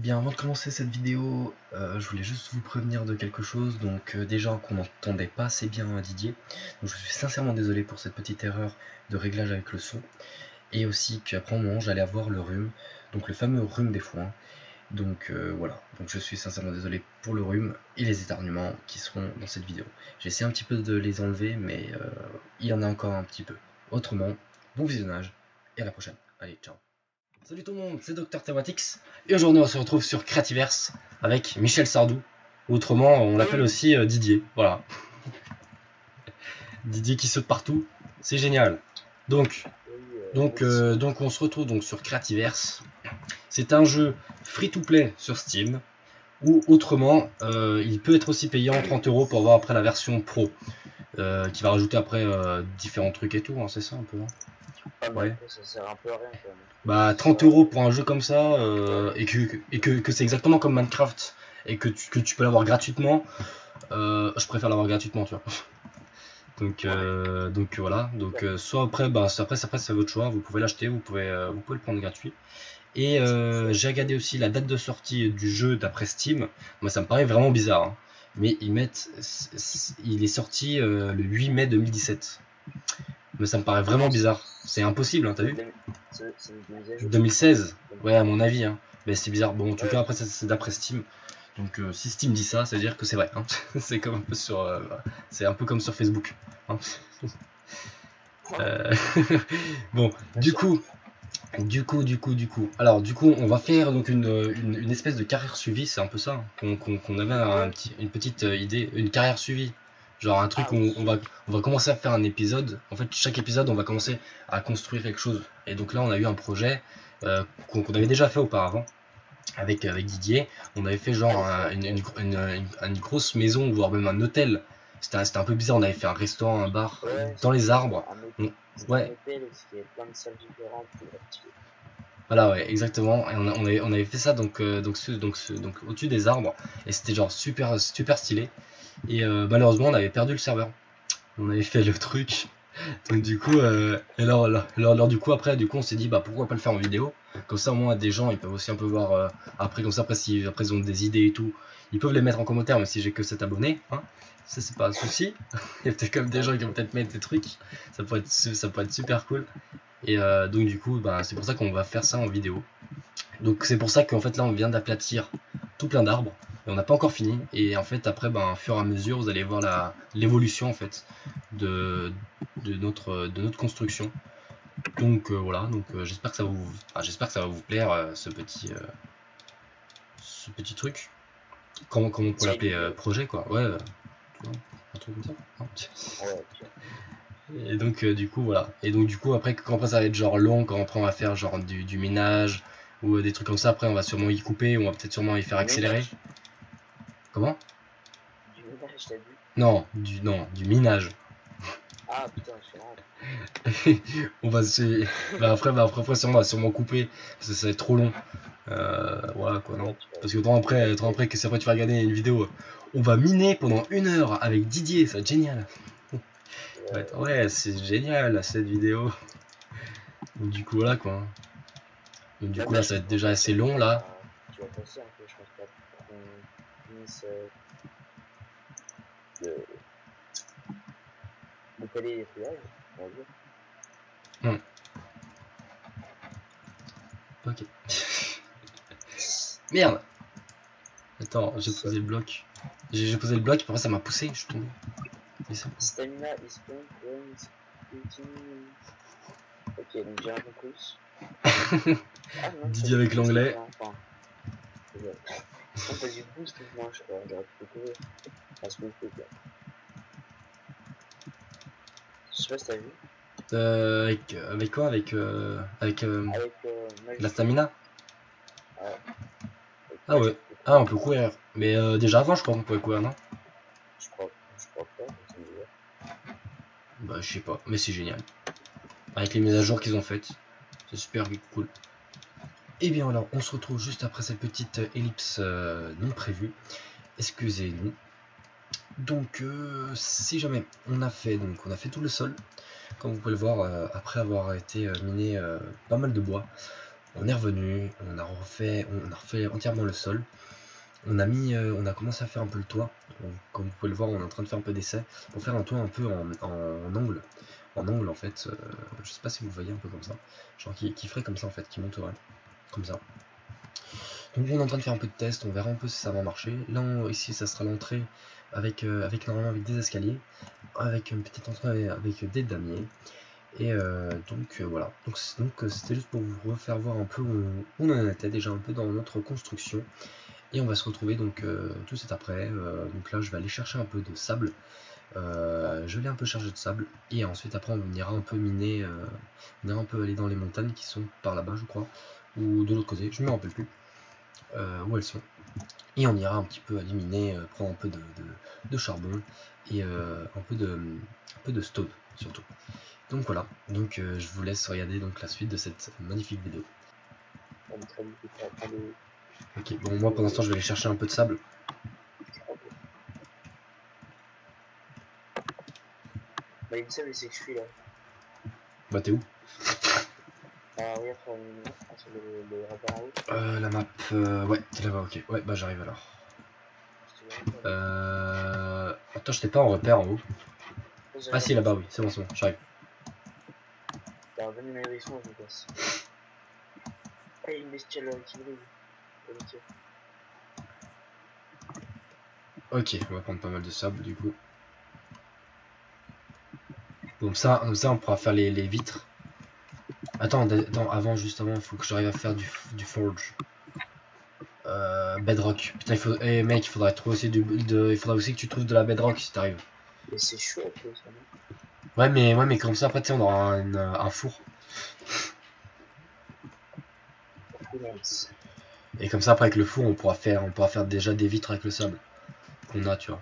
Bien, avant de commencer cette vidéo, je voulais juste vous prévenir de quelque chose. Donc déjà qu'on n'entendait pas assez bien Didier, donc je suis sincèrement désolé pour cette petite erreur de réglage avec le son, et aussi qu'après un moment j'allais avoir le rhume, donc le fameux rhume des foins. Donc voilà, donc je suis sincèrement désolé pour le rhume et les éternuements qui seront dans cette vidéo. J'ai essayé un petit peu de les enlever, mais il y en a encore un petit peu. Autrement, bon visionnage et à la prochaine. Allez, ciao. Salut tout le monde, c'est Dr Thématix et aujourd'hui on se retrouve sur Creativerse avec Michel Sardou, ou autrement on l'appelle aussi Didier, voilà. Didier qui saute partout, c'est génial. Donc on se retrouve donc sur Creativerse. C'est un jeu free-to-play sur Steam, ou autrement il peut être aussi payant 30 € pour avoir après la version pro, qui va rajouter après différents trucs et tout, hein, c'est ça un peu. Hein. Ouais. Ça sert un peu à rien quand même. Bah 30 € pour un jeu comme ça, et que c'est exactement comme Minecraft, et que tu peux l'avoir gratuitement, je préfère l'avoir gratuitement, tu vois. Donc voilà, donc soit après, après c'est votre choix, vous pouvez l'acheter, vous pouvez le prendre gratuit. Et j'ai regardé aussi la date de sortie du jeu d'après Steam. Moi ça me paraît vraiment bizarre, hein. Mais il est sorti le 8 mai 2017. Mais ça me paraît vraiment bizarre. C'est impossible, hein, t'as vu? 2016. Ouais, à mon avis, hein. Mais c'est bizarre. Bon, en tout cas, après, c'est d'après Steam. Donc, si Steam dit ça, ça veut dire que c'est vrai, hein. C'est comme un peu sur, c'est un peu comme sur Facebook, hein. Bon, du coup, alors du coup, on va faire donc une espèce de carrière suivie, c'est un peu ça, hein, qu'on avait une petite idée, une carrière suivie. Genre un truc où on va commencer à faire un épisode. En fait, chaque épisode, on va commencer à construire quelque chose. Et donc là, on a eu un projet qu'on avait déjà fait auparavant avec Didier. On avait fait genre une grosse maison, voire même un hôtel. C'était un peu bizarre. On avait fait un restaurant, un bar dans les arbres. Ouais. Voilà, ouais, exactement. Et on avait fait ça donc au-dessus des arbres. Et c'était genre super stylé. Et malheureusement, on avait perdu le serveur. On avait fait le truc. Donc du coup, du coup après, on s'est dit bah pourquoi pas le faire en vidéo. Comme ça au moins des gens ils peuvent aussi un peu voir après, comme ça après si après ils ont des idées et tout, ils peuvent les mettre en commentaire même si j'ai que 7 abonnés, hein. Ça c'est pas un souci. Il y a peut-être comme des gens qui vont peut-être mettre des trucs. Ça pourrait être super cool. Et donc du coup bah c'est pour ça qu'on va faire ça en vidéo. Donc c'est pour ça qu'en fait là on vient d'aplatir tout plein d'arbres et on n'a pas encore fini, et en fait après au fur et à mesure vous allez voir l'évolution en fait de notre construction. Donc voilà, donc j'espère que ça va vous plaire, ce petit truc. Comment on peut l'appeler, projet quoi. Ouais, un truc comme ça, hein. Et donc du coup voilà, et donc du coup après quand ça va être genre long, quand on va faire genre du ménage ou des trucs comme ça, après on va sûrement y couper, on va peut-être sûrement y faire accélérer. Comment? Du ménage, t'as dit? Non, du minage. Ah putain, je suis On va se... après on va sûrement couper, parce que ça va être trop long. Voilà quoi, non? Parce que tant après que si après tu vas regarder une vidéo, on va miner pendant 1 heure avec Didier, ça va être génial. Ouais, c'est génial cette vidéo. Donc du coup voilà quoi. Donc du coup là ça va être déjà assez long là. Tu vas passer un peu, je pense pas, pour qu'on finisse de caler les feuillages, on va dire. Ok. Merde. Attends, j'ai posé le bloc. J'ai posé le bloc, et après ça m'a poussé, je suis tombé. Stamina is spent when speaking. Ok, donc j'ai un peu plus. Didier avec l'anglais. Quand t'as du boost, moi je crois, j'aurais pu courir. Parce que je peux bien. Je sais pas si t'as vu. Avec quoi? Avec la stamina? Ah ouais. Ah, on peut courir. Mais déjà avant, je crois qu'on pouvait courir, non? Je crois pas. Bah, je sais pas. Mais c'est génial. Avec les mises à jour qu'ils ont faites. C'est super cool. Et bien voilà, on se retrouve juste après cette petite ellipse non prévue. Excusez-nous. Donc, si jamais on a fait tout le sol, comme vous pouvez le voir, après avoir été miné pas mal de bois, On est revenu, on a refait entièrement le sol. On a commencé à faire un peu le toit. Comme vous pouvez le voir, on est en train de faire un peu d'essai pour faire un toit un peu en angle. En angle en fait, je sais pas si vous voyez un peu comme ça. Genre qui ferait comme ça en fait, qui monterait comme ça. Donc on est en train de faire un peu de test, on verra un peu si ça va marcher. Là ici ça sera l'entrée normalement avec des escaliers, avec une petite entrée avec des damiers. Et voilà, donc c'était juste pour vous refaire voir un peu où on en était déjà un peu dans notre construction. Et on va se retrouver donc tout de suite après. Donc là je vais aller chercher un peu de sable. Je l'ai un peu chargé de sable. Et ensuite après on ira un peu miner. On ira un peu aller dans les montagnes qui sont par là-bas je crois. Ou de l'autre côté, je ne me rappelle plus où elles sont. Et on ira un petit peu aller miner, prendre un peu de charbon. Et un peu de stone surtout. Donc voilà, donc je vous laisse regarder donc la suite de cette magnifique vidéo. Ok, bon moi pour l'instant je vais aller chercher un peu de sable. Bah il me semble c'est que je suis là. Bah t'es où? Ah regarde sur le rapport en haut. La map, ouais, t'es là-bas, ok. Ouais, bah j'arrive alors. Attends, je t'ai pas en repère en haut. Ah si, là-bas, oui, c'est bon, j'arrive. Bah venez mes hérissons, je me casse. Ah il y a une bestiole qui brille. Ok, on va prendre pas mal de sable du coup. Comme ça on pourra faire les vitres. Attends, juste avant, il faut que j'arrive à faire du forge. Bedrock. Putain, mec, il faudrait trouver aussi il faudrait aussi que tu trouves de la bedrock si t'arrives. Mais c'est chaud après ça. Ouais, mais comme ça, après, tu sais, on aura un four. Et comme ça, après, avec le four, on pourra faire déjà des vitres avec le sable qu'on a, tu vois.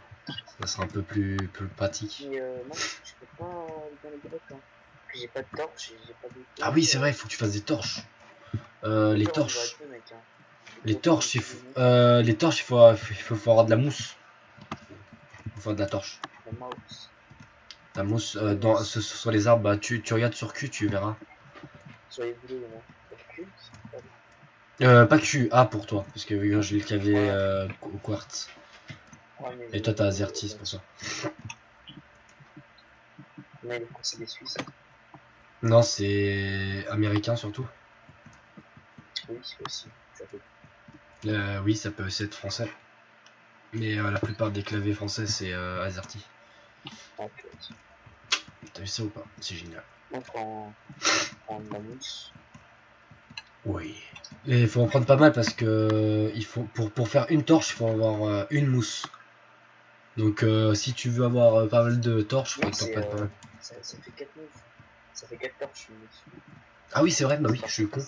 Ça sera un peu plus pratique. Mais moi, je peux pas dans les blocs. Hein. J'ai pas de torche, j'ai pas de. Ah oui, c'est vrai, il faut que tu fasses des torches. Les torches. Les torches, il faut avoir de la mousse. Il faut avoir de la torche. La mousse, sur les arbres, bah, tu regardes sur Q, tu verras. Sur les boulots, non. Sur Q, pas Q, A pour toi, parce que j'ai le clavier au quartz. Et toi t'as Azerty, c'est pour ça. Mais les Français des Suisses. Non, c'est américain surtout. Oui, aussi. Ça peut. Oui, ça peut aussi être français. Mais la plupart des claviers français, c'est Azerty. Ah, t'as vu ça ou pas? C'est génial. On prend de la mousse. Oui. Et il faut en prendre pas mal parce que pour faire une torche, il faut avoir une mousse. Donc si tu veux avoir pas mal de torches, il faut que t'en prennes pas mal. Ça fait 4 mousses. Ça fait 4 torches une mousse. Ah oui, c'est vrai, bah oui, je suis con.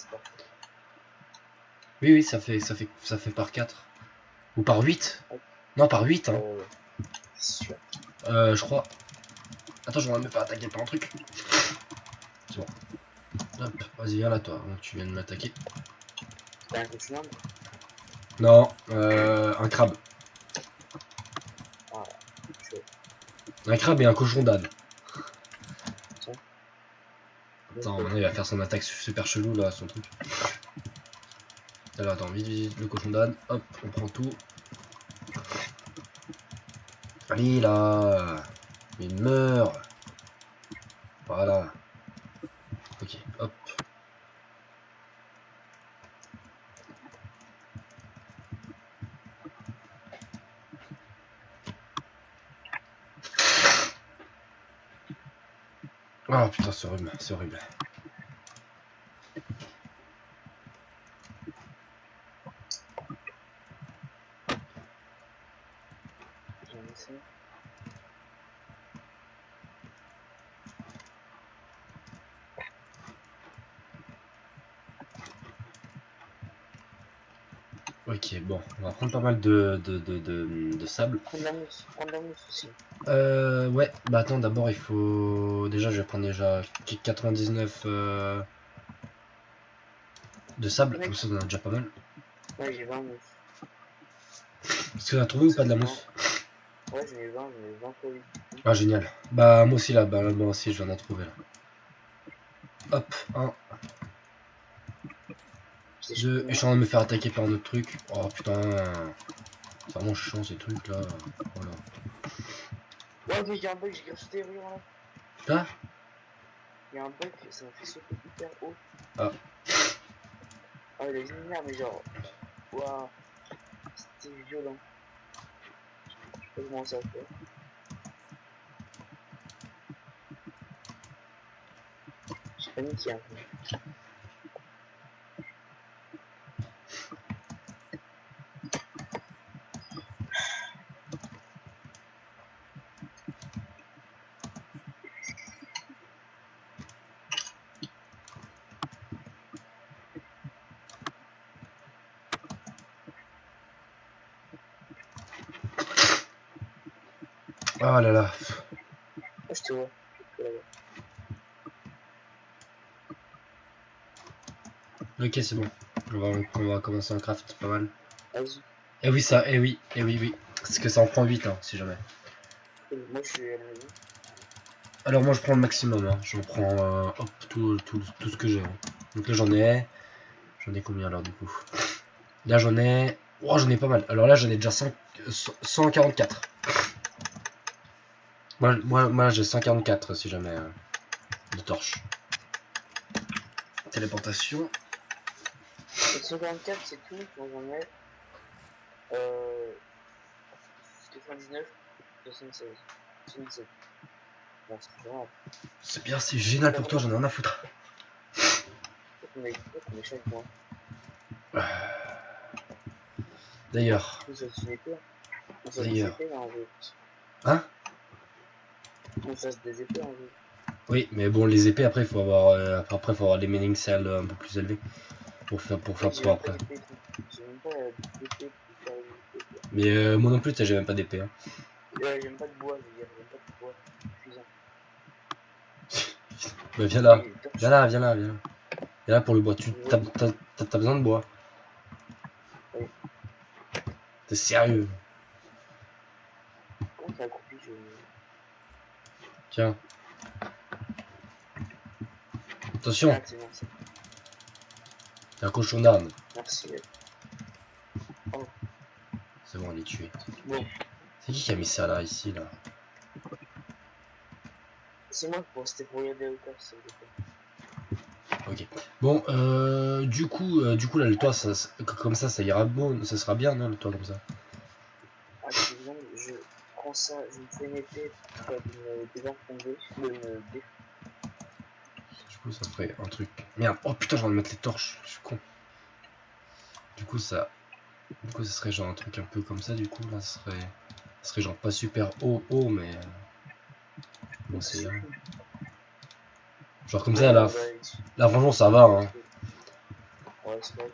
Oui, ça fait par 4. Ou par 8. Non, par 8, hein. Sûr. Je crois. Attends, je vais me faire attaquer par un truc. C'est bon. Hop, vas-y, viens là, toi, donc tu viens de m'attaquer. T'as un cochon? Non, un crabe. Ah, chaud. Un crabe et un cochon d'âne. Attends, maintenant il va faire son attaque super chelou là, son truc. Alors attends, vite, le cochon d'âne. Hop, on prend tout. Allez là, il meurt. Voilà. Ok, hop. Ah putain, c'est horrible, c'est horrible. Ok, bon, on va prendre pas mal de sable. Prendre la mousse aussi. Ouais, bah attends, d'abord il faut... Déjà, je vais prendre déjà 99 de sable, comme ça on en a déjà pas mal. Ouais, j'ai 20 mousses. Est-ce que t'as trouvé ou pas de la mousse? Ouais, j'en ai 20 pour 8. Ah, génial. Bah, moi aussi là, moi aussi je viens d'en trouver là. Hop, 1. C'est Je suis en train de me faire attaquer par un autre truc. Oh putain. C'est vraiment chiant ces trucs là. Voilà. Ouais, ok, il y a un bug, j'ai sauté, regarde là. Là Il y a un bug, ça m'a fait sauter hyper haut. Ah. Ah, il a une lumière, mais genre. Waouh. C'était violent. Je sais pas comment ça fait. J'ai paniqué un peu. Oh là là. Ah, je te vois. Ok, c'est bon. On va commencer un craft, pas mal. Vas-y. Eh oui, ça, eh oui, oui. Parce que ça en prend 8, hein, si jamais. Moi, je suis à la maison. Alors moi je prends le maximum, hein. J'en prends hop, tout ce que j'ai. Hein. Donc là j'en ai combien alors du coup? Là j'en ai... Oh j'en ai pas mal. Alors là j'en ai déjà 144. Moi j'ai 144 si jamais de torches. Téléportation. 144 c'est tout, moi j'en ai 99, 76, 77. Bon, c'est grave. C'est bien, c'est génial pour toi, j'en ai rien à foutre. On est chaque mois. D'ailleurs. D'ailleurs. Hein? On fasse des épées en jeu. Oui, mais bon, les épées après, il faut avoir, après, faut avoir des mining cells un peu plus élevés pour faire pouvoir après. Mais moi non plus, j'ai même pas d'épée. Hein. J'aime pas de bois, je veux dire, j'aime pas de bois. Bah viens là, viens là. Viens là pour le bois. T'as besoin de bois. Oui. T'es sérieux? Comment t'as accroupi, Tiens. Attention. Ah, c'est bon, ça. T'es un cochon d'âne. Merci. Oh. C'est bon, on est tué. Bon. C'est qui a mis ça là, ici, là? C'est moi, c'était pour regarder au cas, c'est Ok. Bon, du coup là, le toit, comme ça ira bon, ça sera bien, non, le toit comme ça. Ah, c'est bien, je prends ça, je me fais une épée pour me désenfonder, Du coup, ça ferait un truc. Merde, oh putain, j'ai envie de mettre les torches, je suis con. Du coup, ça serait genre un truc un peu comme ça, du coup, là, ça serait genre pas super haut, mais. Bon, c'est. Genre comme ça, là, franchement, ça va, hein.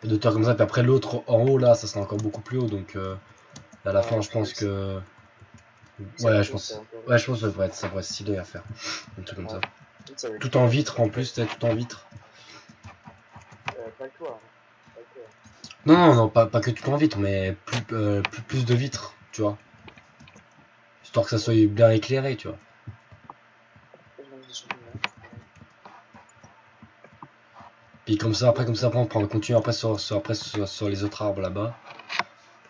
De terre comme ça, puis après l'autre en haut, là, ça sera encore beaucoup plus haut, donc à la fin, je pense que. Ouais, je pense que ça pourrait être stylé à faire. Un truc comme ça. Tout en vitre en plus, tout en vitre. Pas toi. Non, pas que tout en vitre, mais plus de vitres, tu vois. Histoire que ça soit bien éclairé, tu vois. Puis comme ça, après on continue après sur les autres arbres là-bas.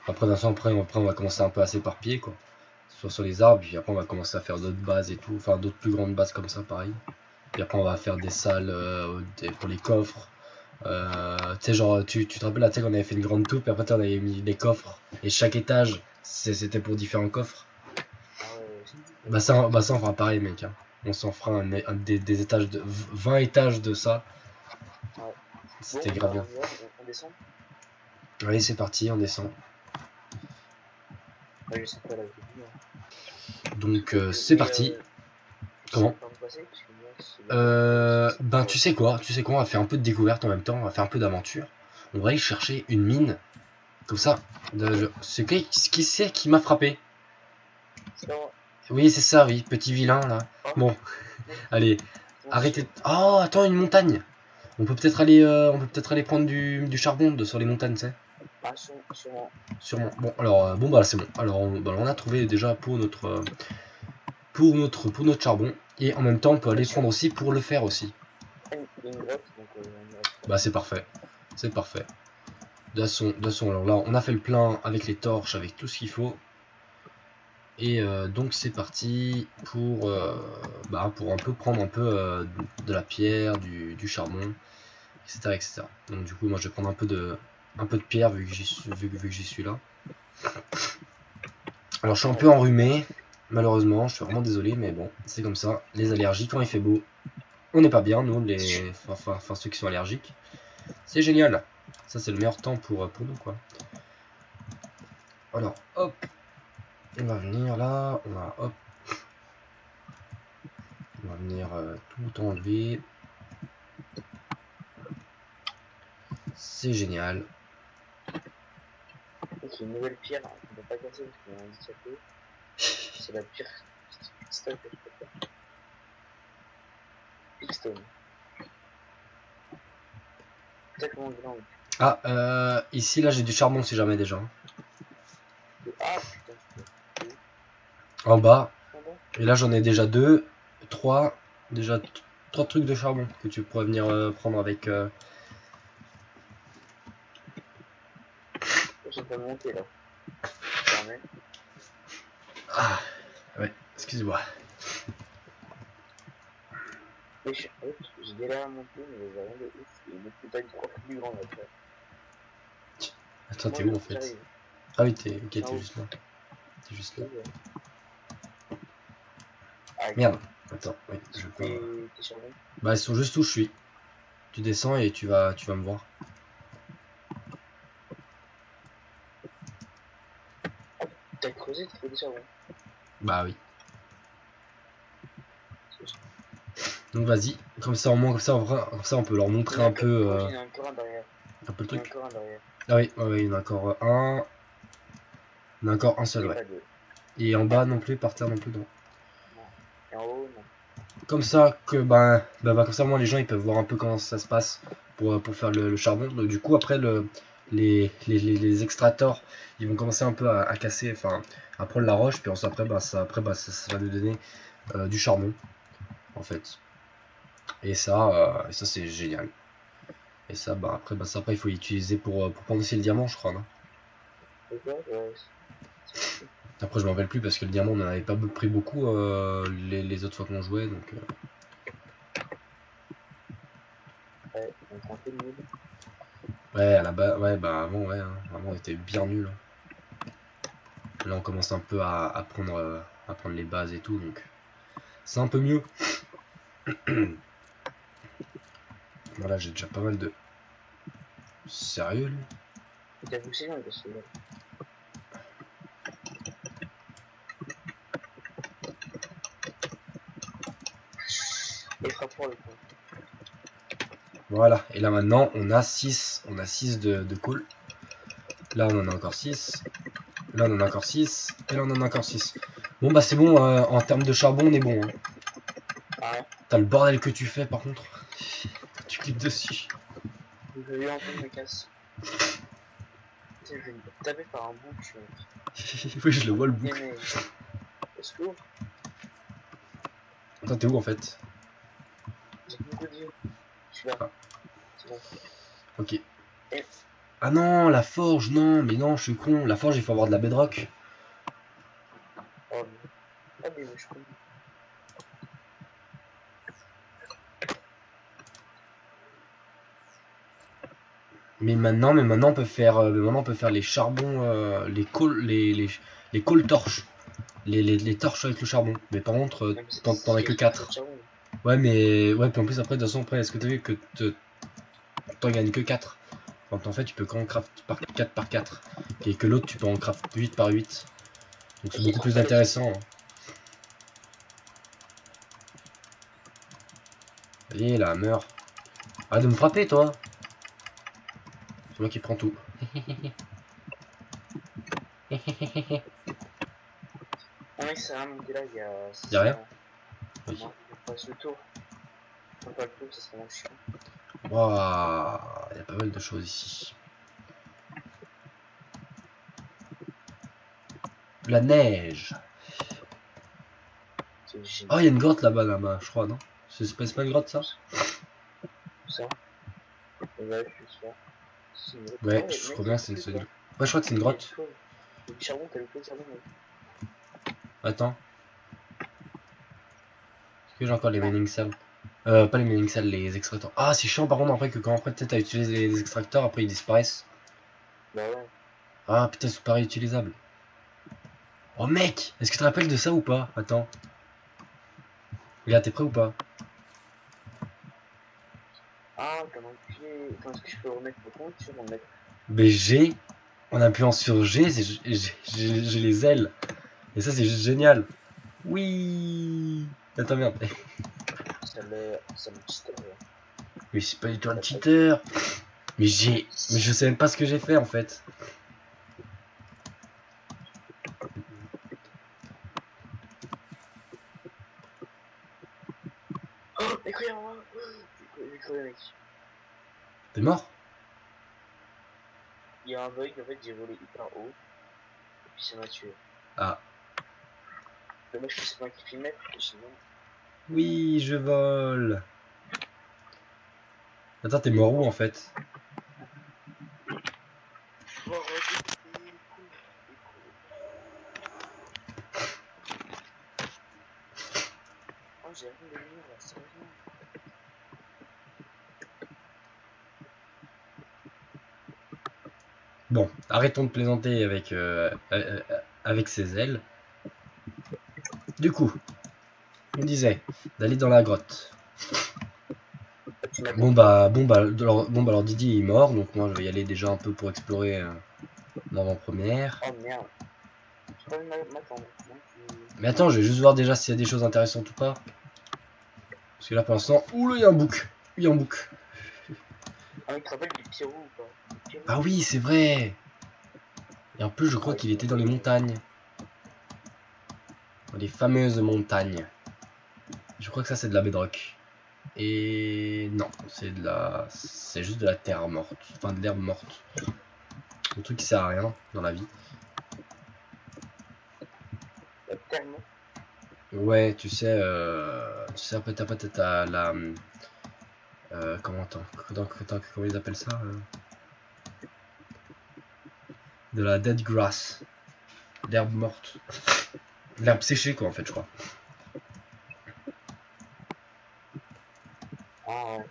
Après, on va commencer un peu à s'éparpiller, quoi. Sur les arbres, puis après on va commencer à faire d'autres bases et tout, enfin d'autres plus grandes bases comme ça, pareil. Puis après on va faire des salles pour les coffres. Tu sais, genre, tu te rappelles là, tu sais, qu'on avait fait une grande tour, puis après on avait mis des coffres, et chaque étage, c'était pour différents coffres. Bah ça on fera pareil, mec. Hein. On s'en fera des étages de 20 étages de ça. C'était grave bien. On descend. Allez, c'est parti, on descend. Ouais, je sais pas, là, donc c'est parti. Comment? Ben tu sais quoi, on va faire un peu de découverte en même temps, on va faire un peu d'aventure. On va aller chercher une mine. Comme ça. C'est qui c'est qui m'a frappé? Oui, c'est ça, oui, petit vilain là. Bon, allez, arrêtez. Oh, attends, une montagne. On peut peut-être aller prendre du charbon sur les montagnes, tu sais. Ah, sûrement. Bon, alors, bah c'est bon. Alors, on a trouvé déjà pour notre charbon. Et en même temps, on peut aller prendre aussi pour le fer aussi. Bah c'est parfait. De toute façon, alors là, on a fait le plein avec les torches, avec tout ce qu'il faut. Et donc c'est parti pour un peu prendre un peu de la pierre, du charbon, etc., etc. Donc du coup, moi je vais prendre un peu de pierre vu que j'y suis là. Alors je suis un peu enrhumé, malheureusement, je suis vraiment désolé, mais bon, c'est comme ça. Les allergies, quand il fait beau, on n'est pas bien, nous, enfin ceux qui sont allergiques. C'est génial. Ça c'est le meilleur temps pour nous, quoi. Alors, hop, on va venir là, on va venir tout enlever. C'est génial. C'est une nouvelle pierre, hein, on ne va pas casser parce qu'on est handicapé. C'est la pire stone que je peux faire. Pigstone. Peut-être comment on dit. Ah, ici là j'ai du charbon si jamais déjà. Ah putain, En bas. Et là j'en ai déjà 2, 3, déjà 3 trucs de charbon que tu pourrais venir prendre avec. J'ai pas monté là. Ah, ouais, excuse-moi. Mais j'ai galéré à monter, mais j'ai rien de ouf. Il est peut-être 3 fois plus grand là. Attends, t'es où en fait? Ah oui, t'es juste là. T'es juste là. Merde, attends, oui, je peux pas. Bah, ils sont juste où je suis. Tu descends et tu vas me voir. T'as creusé, tu fais des charbons? Bah oui. Donc vas-y, comme ça au moins, comme ça on peut leur montrer un peu. Il y en a encore un derrière. Un peu le truc. Il y en a encore un derrière. Ah oui, ouais, il y en a encore un. Il y en a encore un seul, ouais. Et en bas non plus, par terre non plus, non. Et en haut, non. Comme ça que comme ça moi les gens ils peuvent voir un peu comment ça se passe pour faire le charbon. Donc du coup après les extracteurs ils vont commencer un peu à casser, enfin à prendre la roche, puis après ça va nous donner du charbon en fait. Et ça c'est génial. Et ça après il faut l'utiliser pour prendre aussi le diamant je crois, non? Après je m'en rappelle plus parce que le diamant on n'en avait pas pris beaucoup les autres fois qu'on jouait donc. Ouais, on prend que le nul. Ouais, à la base, ouais, bah avant, ouais, hein, avant on était bien nul. Là on commence un peu à prendre les bases et tout, donc c'est un peu mieux. Voilà, j'ai déjà pas mal de. Sérieux lui? T'as poussé loin parce que là. Et frappe pour le coup. Voilà, et là maintenant on a 6 de coal. Là on en a encore 6. Là on en a encore 6. Et là on en a encore 6. Bon bah c'est bon, en termes de charbon on est bon. Hein. Ah ouais. T'as le bordel que tu fais par contre. Tu cliques dessus. Je vais en fait me casse. Je vais me taper par un bouc. Oui je le vois le bouc. Est-ce que... Attends t'es où en fait? J'ai beaucoup de vie. Je suis là. Ah. C'est bon. Ok. Et... Ah non, la forge, non, mais non, je suis con. La forge, il faut avoir de la bedrock. Oh, mais je suis con. Mais maintenant on peut faire, les charbons, les coal torches. Les torches avec le charbon. Mais par contre, t'en as que 4. Ouais, mais ouais, puis en plus après, de toute façon, après, est-ce que t'as vu que t'en gagnes que 4? Enfin, en fait, tu peux qu'en craft par 4 par 4. Et que l'autre, tu peux en craft 8 par 8. Donc c'est beaucoup plus intéressant. Hein. Allez, là, meurs. Arrête de me frapper, toi. C'est moi qui prends tout. Ah oui, c'est vraiment que là, il y a... Y'a rien? Oui. Non, on passe le tour. On passe le tour, ça serait moins chiant. Waouh, il y a pas mal de choses ici. La neige. Oh, il y a une grotte là-bas, je crois, non? C'est pas une grotte, ça? Ça? Ouais, je suis sûr. C'est une grotte. Ouais, Ouais, je mec, crois il y a bien du que c'est feu, une... quoi. Ouais, je crois que c'est une Il y a du grotte. feu. Il y a du charbon, t'as le feu de charbon, mec. Attends. Est-ce que j'ai encore les Non. mining cells? Pas les mining cells, les extracteurs. Ah, c'est chiant par contre après que quand après peut-être t'as utilisé les extracteurs, après ils disparaissent. Bah ouais. Ah putain, ils sont pas réutilisables. Oh mec, est-ce que tu te rappelles de ça ou pas? Attends. Regarde, t'es prêt ou pas? Ah, t'as manqué. Attends, est-ce que je peux le remettre? Comment tu veux remettre? Mais G, en appuyant sur G, j'ai les ailes. Et ça c'est juste génial. Oui. Attends merde. Ça me cheater, là. Mais c'est pas du tout un cheater. Mais mais je sais même pas ce que j'ai fait en fait. Oh, incroyable! J'ai crevé, mec. T'es mort? Il y a un bug, en fait, j'ai volé hyper haut. Et puis ça m'a tué. Ah. Dommage que c'est moi qui filmais, sinon. Oui, je vole. Attends, t'es mort où en fait? Oh, oh, j'ai rien de mur là, sérieusement. Bon, arrêtons de plaisanter avec ses ailes. Du coup, on disait d'aller dans la grotte. Bon bah alors Didier est mort, donc moi je vais y aller déjà un peu pour explorer l'avant-première. Oh merde. J'ai pas vu ma tombe. Mais attends, je vais juste voir déjà s'il y a des choses intéressantes ou pas. Parce que là pour l'instant, ouh là il y a un bouc. Il y a un bouc. Ah, il te rappelle du Pirou ou pas? Pirou. Ah oui, c'est vrai. Et en plus je crois qu'il était dans les montagnes. Dans les fameuses montagnes. Je crois que ça c'est de la bedrock. Et non, c'est juste de la terre morte. Enfin de l'herbe morte. Un truc qui sert à rien dans la vie. La terre morte. Ouais, après t'as peut-être la comment ils appellent ça de la dead grass, l'herbe morte, l'herbe séchée quoi en fait je crois. Ah ouais.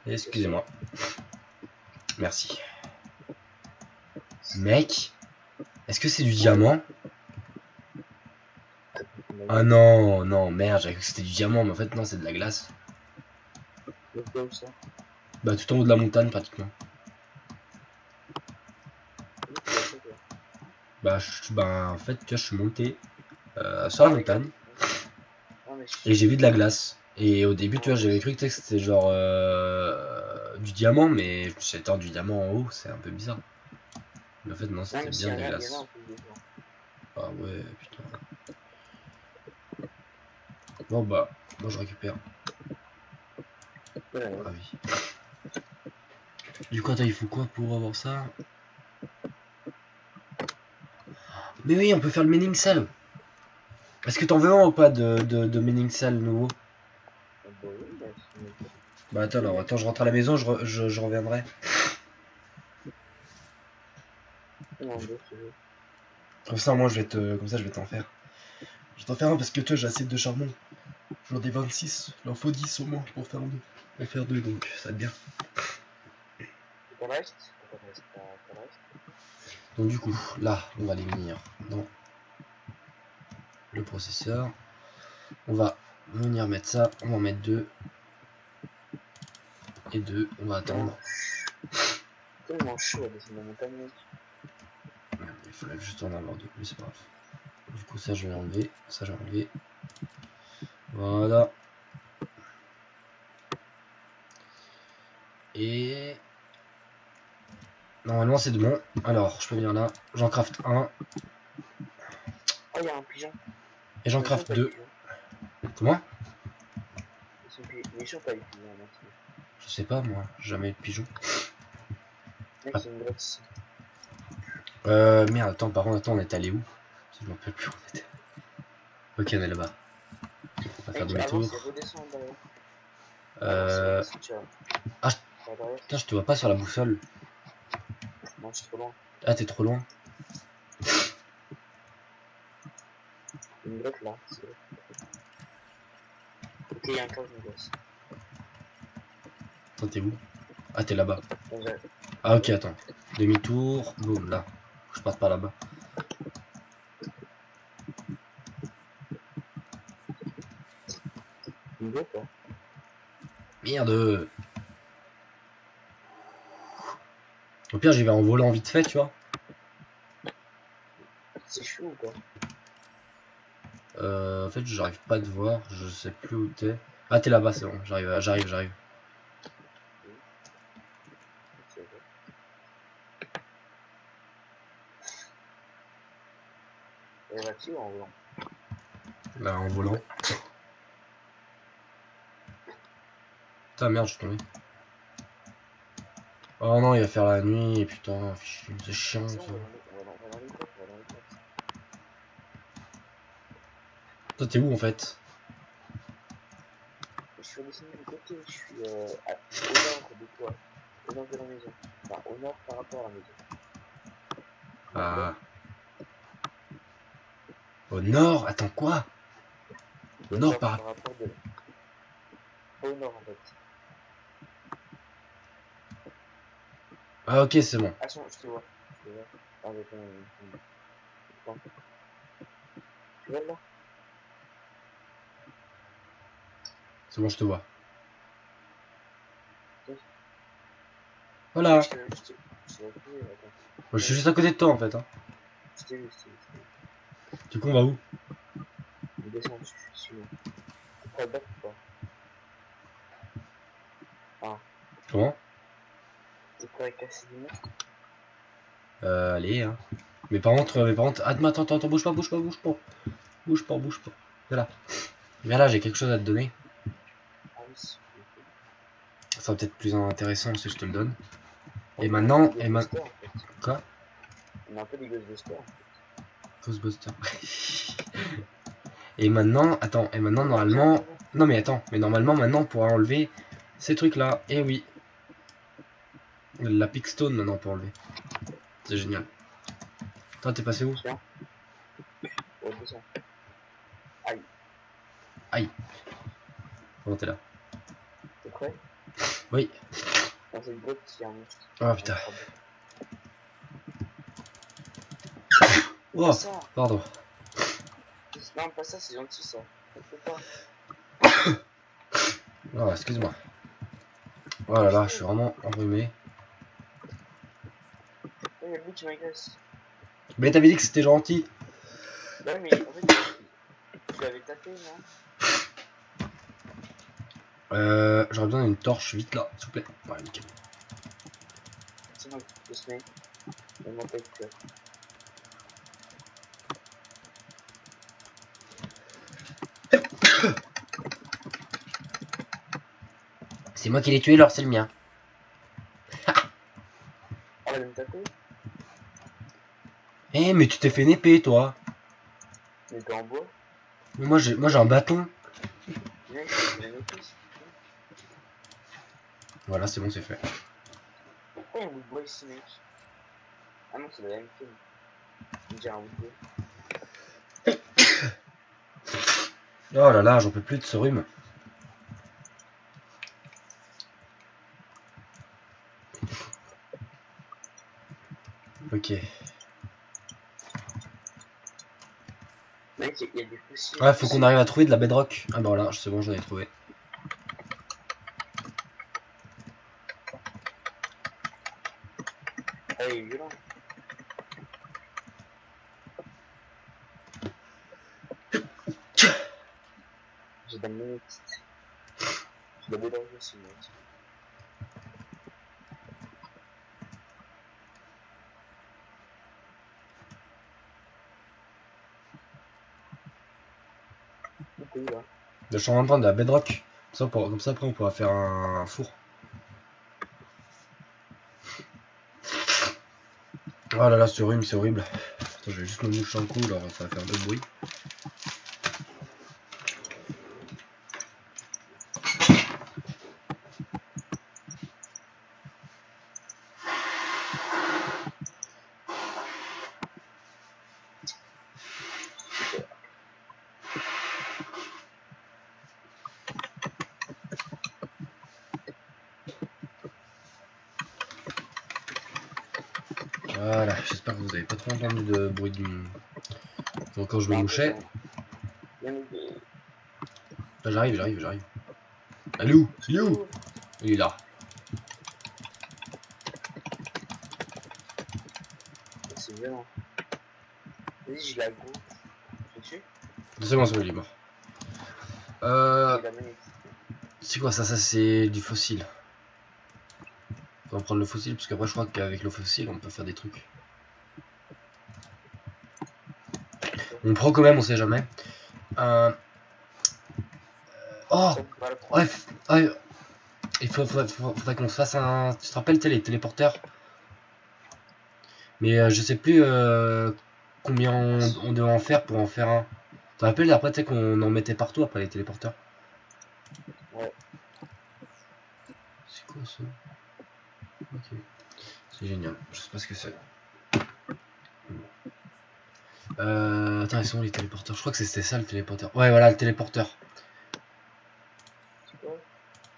Excusez-moi. Merci. Mec, est-ce que c'est du diamant? Ah non, non, merde, j'avais cru que c'était du diamant, mais en fait non, c'est de la glace. Comme ça. Bah tout en haut de la montagne pratiquement. Bah en fait tu vois, je suis monté sur la montagne et j'ai vu de la glace. Et au début tu vois j'avais cru que c'était genre du diamant, mais je me suis dit attends, du diamant en haut c'est un peu bizarre. Mais en fait non, c'était bien de la glace. Ah ouais putain. Bon bah moi je récupère. Ah oui. Du coup attends, il faut quoi pour avoir ça? Mais oui, on peut faire le mining cell. Est-ce que t'en veux un ou pas de mining cell nouveau? Bah attends, alors attends, je rentre à la maison, je reviendrai. Comme ça moi comme ça je vais t'en faire. Je vais t'en faire un parce que toi j'ai assez de charbon. J'en ai 26, il en faut 10 au moins pour faire deux. Pour faire deux, donc ça va être bien. Donc du coup, là, on va les venir dans le processeur. On va venir mettre ça, on va en mettre deux. Et deux, on va attendre. Tellement chaud à descendre la montagne. Il fallait juste en avoir deux, mais c'est pas grave. Du coup ça je vais enlever, ça je vais enlever. Voilà. Et normalement c'est de bon. Alors je peux venir là, j'en craft un. Oh, il y a un pigeon. Et j'en craft deux. Comment? Les chiens pas les pigeons, merci. Je sais pas moi, j'ai jamais eu de pigeon. Mec, c'est une grotte ici. Merde, attends, par contre, attends, on est allé où? Je me rappelle plus où on était. Ok, on est là-bas. On va faire Mec, avance demi-tour. et redescends derrière. Euh... Si tu as. Ah, Derrière. putain, je te vois pas sur la boussole. Non, je suis trop loin. Ah, t'es trop loin. Une bloc là. Ok, il y a un corps, je me gosse. Attends, t'es où? Ah, t'es là-bas. Donc, Ah, ok, attends. Demi-tour. Boum, là. Faut que je parte par là-bas. une bloc là. Merde. Au pire, j'y vais en volant vite fait, tu vois. C'est chaud ou quoi? En fait, j'arrive pas à te voir. Je sais plus où t'es. Ah, t'es là-bas, c'est bon. J'arrive. Ok, elle va qui ou en volant? Là, en volant. Putain, merde, je suis tombé. Oh non, il va faire la nuit. Et putain, c'est chiant ça. On va dans les côtes, on va dans les côtes. Toi, t'es où en fait? Je suis redescendu du côté, je suis au nord de toi. Au nord de la maison. Enfin, au nord par rapport à la maison. Ah. Au nord? Attends, quoi? Au nord par... rapport de... Au nord en fait. Ah, ok, c'est bon. Attends, je te vois. Ah, mais attends. Tu vois là? C'est bon, je te vois. Oui. Voilà. Je t'ai vu, attends. Moi, je suis juste à côté de toi en fait. Hein. Je t'ai vu. Du coup, on va où? On descend, je suis là. Tu pourrais battre ou pas? Ah, Comment? tu pourrais casser du mur? Allez, hein. Mais par contre, attends, bouge pas. Bouge pas. Viens là, j'ai quelque chose à te donner. Ah oui, c'est Ça sera peut-être plus intéressant si je te le donne. Et On maintenant, a un peu des Ghostbusters, en fait. Quoi? On a un peu des Ghostbusters. Ghostbuster. Et maintenant, attends, normalement... Non mais attends, mais normalement maintenant on pourra enlever ces trucs là. Et oui. La Pickstone maintenant pour enlever. C'est génial. Toi t'es passé où? Tiens. Oh, descends. Aïe. Comment t'es là? T'es prêt? Oui. Dans cette grotte, il y a un monstre. Oh putain. Pas Oh, ça. pardon. Non, pas ça, c'est gentil ça. On peut pas. Oh, excuse-moi. Oh là là, je suis vraiment enrhumé. Il y a lui qui m'agresse. Mais t'avais dit que c'était gentil. Ouais, mais en fait, tu l'avais tapé, non? J'aurais besoin d'une torche vite là, s'il vous plaît. Ouais, nickel. C'est moi qui te mets. On m'appelle que. C'est moi qui l'ai tué, alors c'est le mien. Ah, elle va me taper? Eh, mais tu t'es fait une épée, toi. Mais t'es en bois? Mais moi j'ai un bâton. Mec, c'est une épée. Voilà, c'est bon, c'est fait. Pourquoi il y a un bout de bois ici, mec? Ah non, c'est de la même chose. On dirait un bout de bois. Oh là là, j'en peux plus de ce rhume. Ok. Mec, il y a des fossiles. Ouais, faut qu'on arrive à trouver de la bedrock. Ah bah voilà, c'est bon, j'en ai trouvé. Ah, il est violent. J'ai de la minute. J'ai de la bédorge aussi, mec. Ok, là. Je suis en train de prendre de la bedrock. Comme ça après on pourra faire un four. Oh là là, ce rhume, c'est horrible. Attends, je vais juste me moucher un coup, alors ça va faire un peu de bruit. Voilà, j'espère que vous avez pas trop entendu de bruit du... Donc quand je me mouchais... Ah, j'arrive. Elle est où? Il est où? Il est là. C'est violent. Vas-y, je la go. Dessus. C'est bon, il est mort. C'est quoi ça? Ça c'est du fossile. On va prendre le fossile parce qu'après je crois qu'avec le fossile on peut faire des trucs. On prend quand même, on sait jamais. Oh bref, il faudrait qu'on se fasse un... Tu te rappelles les téléporteurs? Mais je sais plus combien on doit en faire pour en faire un. Tu te rappelles après tu sais qu'on en mettait partout après les téléporteurs? Ouais. C'est quoi ça? Ok. C'est génial, je sais pas ce que c'est. Attends, ils sont où les téléporteurs? Je crois que c'était ça le téléporteur. Ouais, voilà le téléporteur.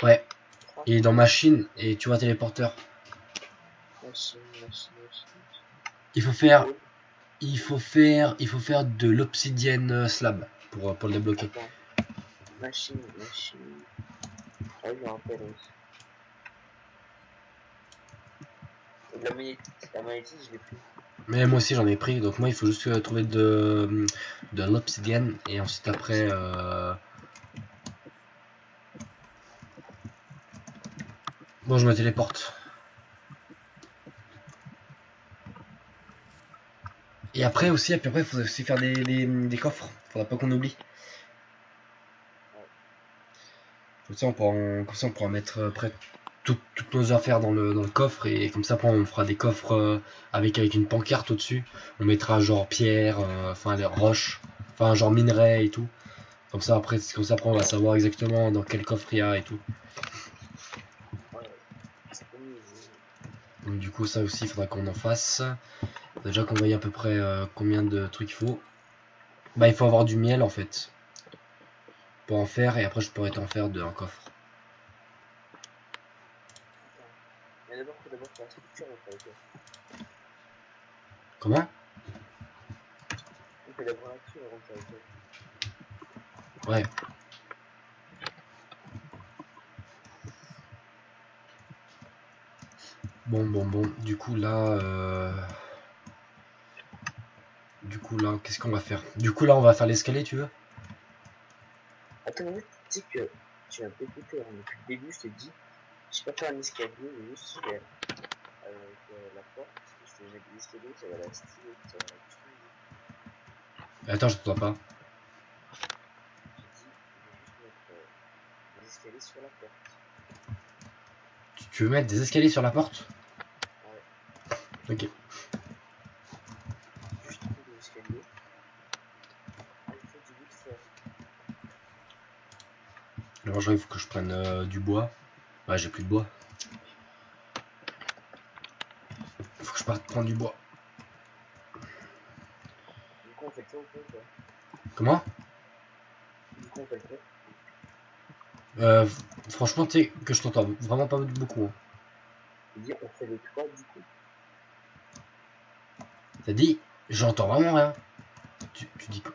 Ouais. Il est dans machine et tu vois téléporteur. Il faut faire de l'obsidienne slab pour le débloquer. Machine. Ah, je me rappelle aussi. La magnétique, je l'ai pris. Mais moi aussi j'en ai pris, donc moi il faut juste trouver de l'obsidienne et ensuite après bon je me téléporte. Et après aussi, il faudrait aussi faire des coffres, faudra pas qu'on oublie. Comme ça on pourra mettre près toutes nos affaires dans le coffre et comme ça après on fera des coffres avec une pancarte au dessus. On mettra genre pierre, enfin les roches, enfin genre minerais et tout. Comme ça après on va savoir exactement dans quel coffre il y a et tout. Donc du coup ça aussi il faudra qu'on en fasse. Déjà qu'on voit à peu près combien de trucs il faut. Bah il faut avoir du miel en fait. Pour en faire et après je pourrais t'en faire un coffre. Mais d'abord la structure en fait. Comment? On fait d'abord la structure avant de faire. Ouais. Bon. Du coup là, qu'est-ce qu'on va faire? Du coup là, on va faire l'escalier, tu veux? Attends, tu sais que tu vas t'écouter, hein, depuis le début, je te dis, je sais pas faire un escalier, mais juste faire la porte, je vais mettre l'escalier, ça va la style, ça va la Attends, je t'entends pas. je dis, je vais juste mettre des escaliers sur la porte. Tu veux mettre des escaliers sur la porte? Ouais. Ok. Juste trouver des escaliers. Ah, il faut du bout de fer. Alors, il faut que je prenne du bois. Ouais, j'ai plus de bois. Faut que je parte prendre du bois. Du coup, on fait ça ou pas? Comment? Du coup, on fait ça. Franchement, tu sais que je t'entends vraiment pas beaucoup. Hein. Je dis, on fait le toit du coup. T'as dit? J'entends vraiment rien. Tu dis quoi?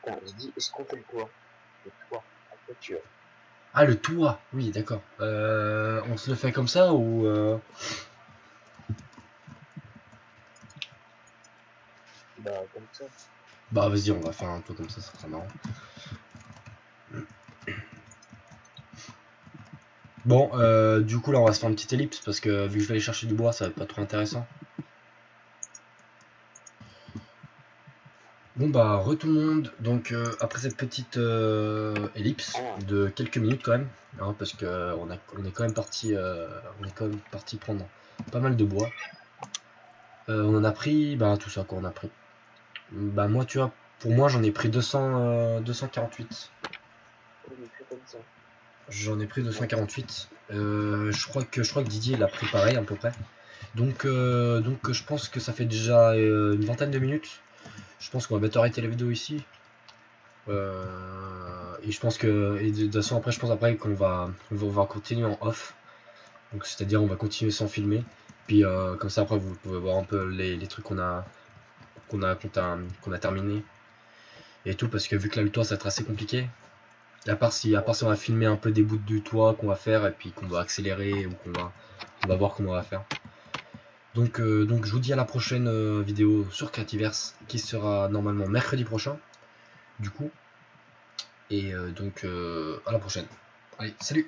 Attends, je dis, est-ce qu'on fait le toit? Le toit, la toiture. Ah, le toit. Oui, d'accord. On se le fait comme ça ou Bah, comme ça. Bah vas-y, on va faire un toit comme ça sera marrant. Bon, du coup là on va se faire une petite ellipse parce que vu que je vais aller chercher du bois ça va être pas trop intéressant. Bon bah re tout le monde, donc après cette petite ellipse de quelques minutes quand même, hein, parce que on est quand même parti prendre pas mal de bois. On en a pris, bah tout ça quoi on a pris. Bah moi tu vois, pour moi j'en ai pris 248. J'en ai pris 248. Je crois que Didier l'a pris pareil à peu près. Donc je pense que ça fait déjà une vingtaine de minutes. Je pense qu'on va bientôt arrêter la vidéo ici. Et je pense que de toute façon après je pense après qu'on va continuer en off. Donc c'est-à-dire on va continuer sans filmer. Puis comme ça après vous pouvez voir un peu les trucs qu'on a terminé et tout, parce que vu que là le toit ça va être assez compliqué. À part si on va filmer un peu des bouts du toit qu'on va faire et puis qu'on va accélérer ou on va voir comment on va faire. Donc je vous dis à la prochaine vidéo sur Creativerse qui sera normalement mercredi prochain. Du coup. Et à la prochaine. Allez, salut!